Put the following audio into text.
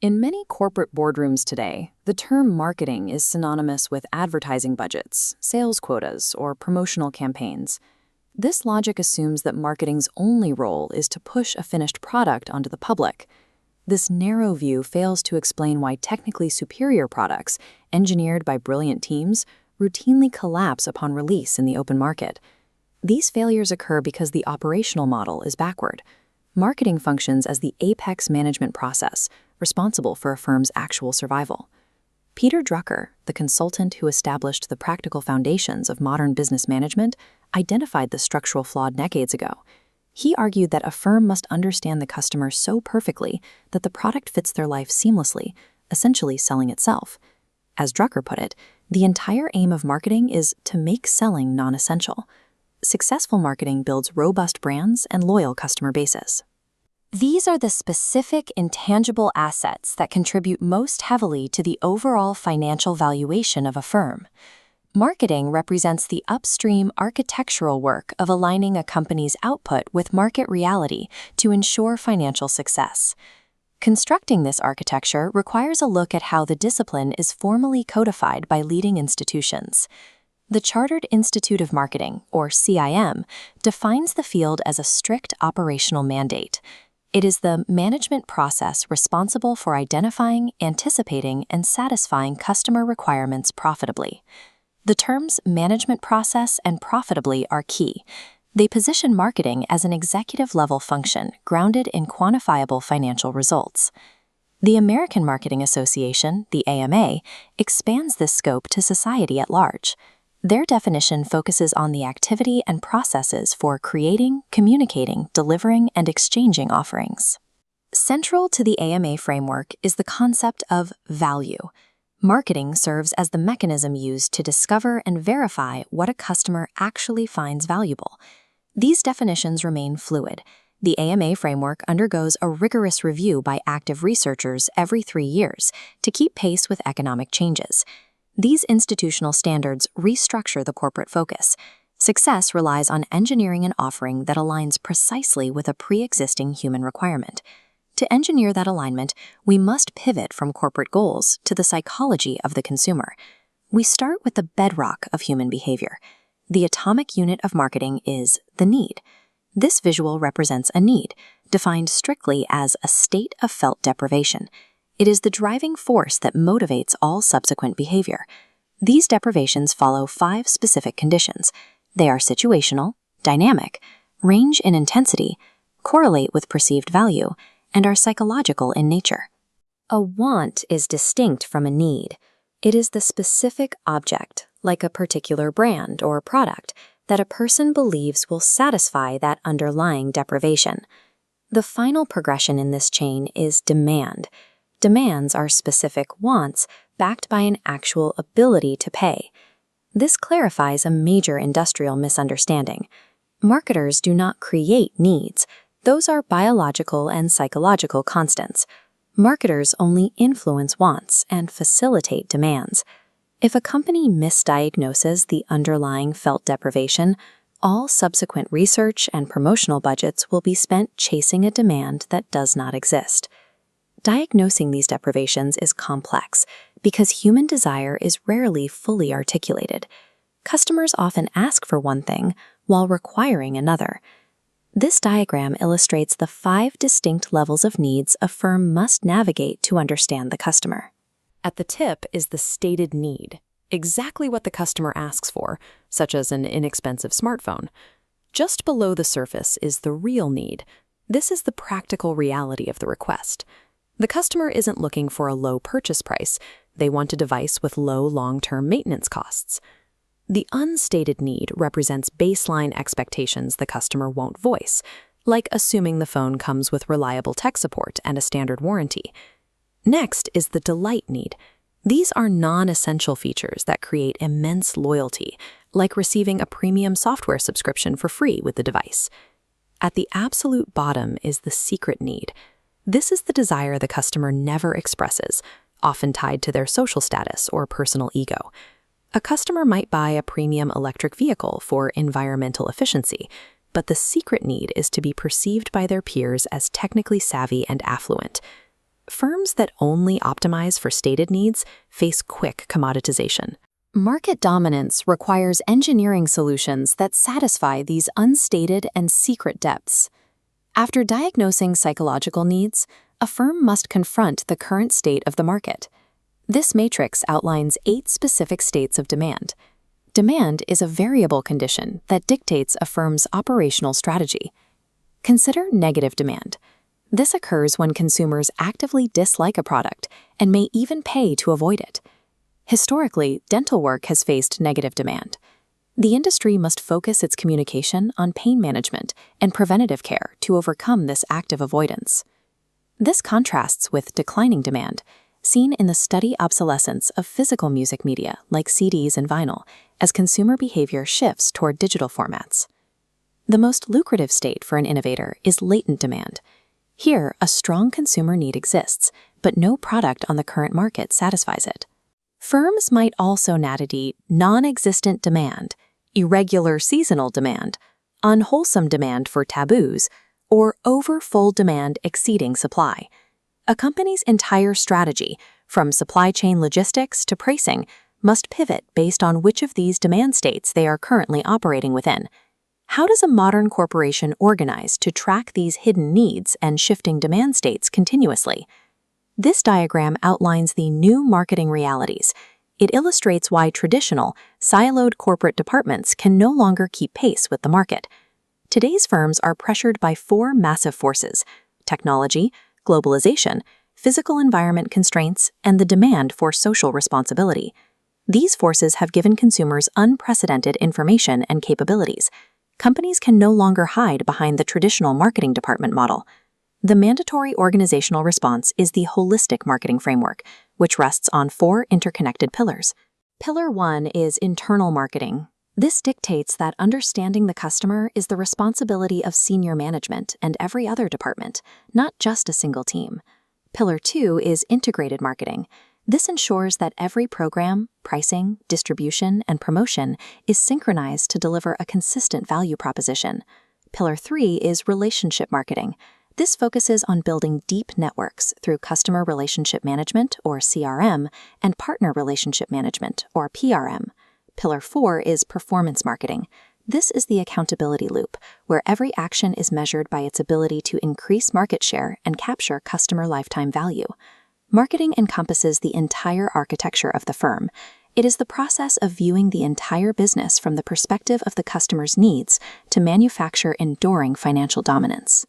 In many corporate boardrooms today, the term marketing is synonymous with advertising budgets, sales quotas, or promotional campaigns. This logic assumes that marketing's only role is to push a finished product onto the public. This narrow view fails to explain why technically superior products, engineered by brilliant teams, routinely collapse upon release in the open market. These failures occur because the operational model is backward. Marketing functions as the apex management process, responsible for a firm's actual survival. Peter Drucker, the consultant who established the practical foundations of modern business management, identified the structural flaw decades ago. He argued that a firm must understand the customer so perfectly that the product fits their life seamlessly, essentially selling itself. As Drucker put it, the entire aim of marketing is to make selling non-essential. Successful marketing builds robust brands and loyal customer bases. These are the specific, intangible assets that contribute most heavily to the overall financial valuation of a firm. Marketing represents the upstream architectural work of aligning a company's output with market reality to ensure financial success. Constructing this architecture requires a look at how the discipline is formally codified by leading institutions. The Chartered Institute of Marketing, or CIM, defines the field as a strict operational mandate. It is the management process responsible for identifying, anticipating, and satisfying customer requirements profitably. The terms management process and profitably are key. They position marketing as an executive-level function grounded in quantifiable financial results. The American Marketing Association, the AMA, expands this scope to society at large. Their definition focuses on the activity and processes for creating, communicating, delivering, and exchanging offerings. Central to the AMA framework is the concept of value. Marketing serves as the mechanism used to discover and verify what a customer actually finds valuable. These definitions remain fluid. The AMA framework undergoes a rigorous review by active researchers every 3 years to keep pace with economic changes. These institutional standards restructure the corporate focus. Success relies on engineering an offering that aligns precisely with a pre-existing human requirement. To engineer that alignment, we must pivot from corporate goals to the psychology of the consumer. We start with the bedrock of human behavior. The atomic unit of marketing is the need. This visual represents a need, defined strictly as a state of felt deprivation. It is the driving force that motivates all subsequent behavior. These deprivations follow 5 specific conditions. They are situational, dynamic, range in intensity, correlate with perceived value, and are psychological in nature. A want is distinct from a need. It is the specific object, like a particular brand or product, that a person believes will satisfy that underlying deprivation. The final progression in this chain is demand. Demands are specific wants backed by an actual ability to pay. This clarifies a major industrial misunderstanding. Marketers do not create needs. Those are biological and psychological constants. Marketers only influence wants and facilitate demands. If a company misdiagnoses the underlying felt deprivation, all subsequent research and promotional budgets will be spent chasing a demand that does not exist. Diagnosing these deprivations is complex because human desire is rarely fully articulated. Customers often ask for one thing while requiring another. This diagram illustrates the 5 distinct levels of needs a firm must navigate to understand the customer. At the tip is the stated need, exactly what the customer asks for, such as an inexpensive smartphone. Just below the surface is the real need. This is the practical reality of the request. The customer isn't looking for a low purchase price. They want a device with low long-term maintenance costs. The unstated need represents baseline expectations the customer won't voice, like assuming the phone comes with reliable tech support and a standard warranty. Next is the delight need. These are non-essential features that create immense loyalty, like receiving a premium software subscription for free with the device. At the absolute bottom is the secret need. This is the desire the customer never expresses, often tied to their social status or personal ego. A customer might buy a premium electric vehicle for environmental efficiency, but the secret need is to be perceived by their peers as technically savvy and affluent. Firms that only optimize for stated needs face quick commoditization. Market dominance requires engineering solutions that satisfy these unstated and secret depths. After diagnosing psychological needs, a firm must confront the current state of the market. This matrix outlines 8 specific states of demand. Demand is a variable condition that dictates a firm's operational strategy. Consider negative demand. This occurs when consumers actively dislike a product and may even pay to avoid it. Historically, dental work has faced negative demand. The industry must focus its communication on pain management and preventative care to overcome this active avoidance. This contrasts with declining demand, seen in the steady obsolescence of physical music media like CDs and vinyl, as consumer behavior shifts toward digital formats. The most lucrative state for an innovator is latent demand. Here, a strong consumer need exists, but no product on the current market satisfies it. Firms might also navigate non-existent demand, irregular seasonal demand, unwholesome demand for taboos, or over-full demand exceeding supply. A company's entire strategy, from supply chain logistics to pricing, must pivot based on which of these demand states they are currently operating within. How does a modern corporation organize to track these hidden needs and shifting demand states continuously? This diagram outlines the new marketing realities. It illustrates why traditional, siloed corporate departments can no longer keep pace with the market. Today's firms are pressured by 4 massive forces: technology, globalization, physical environment constraints, and the demand for social responsibility. These forces have given consumers unprecedented information and capabilities. Companies can no longer hide behind the traditional marketing department model. The mandatory organizational response is the holistic marketing framework, which rests on 4 interconnected pillars. Pillar 1 is internal marketing. This dictates that understanding the customer is the responsibility of senior management and every other department, not just a single team. Pillar 2 is integrated marketing. This ensures that every program, pricing, distribution, and promotion is synchronized to deliver a consistent value proposition. Pillar 3 is relationship marketing. This focuses on building deep networks through customer relationship management, or CRM, and partner relationship management, or PRM. Pillar 4 is performance marketing. This is the accountability loop, where every action is measured by its ability to increase market share and capture customer lifetime value. Marketing encompasses the entire architecture of the firm. It is the process of viewing the entire business from the perspective of the customer's needs to manufacture enduring financial dominance.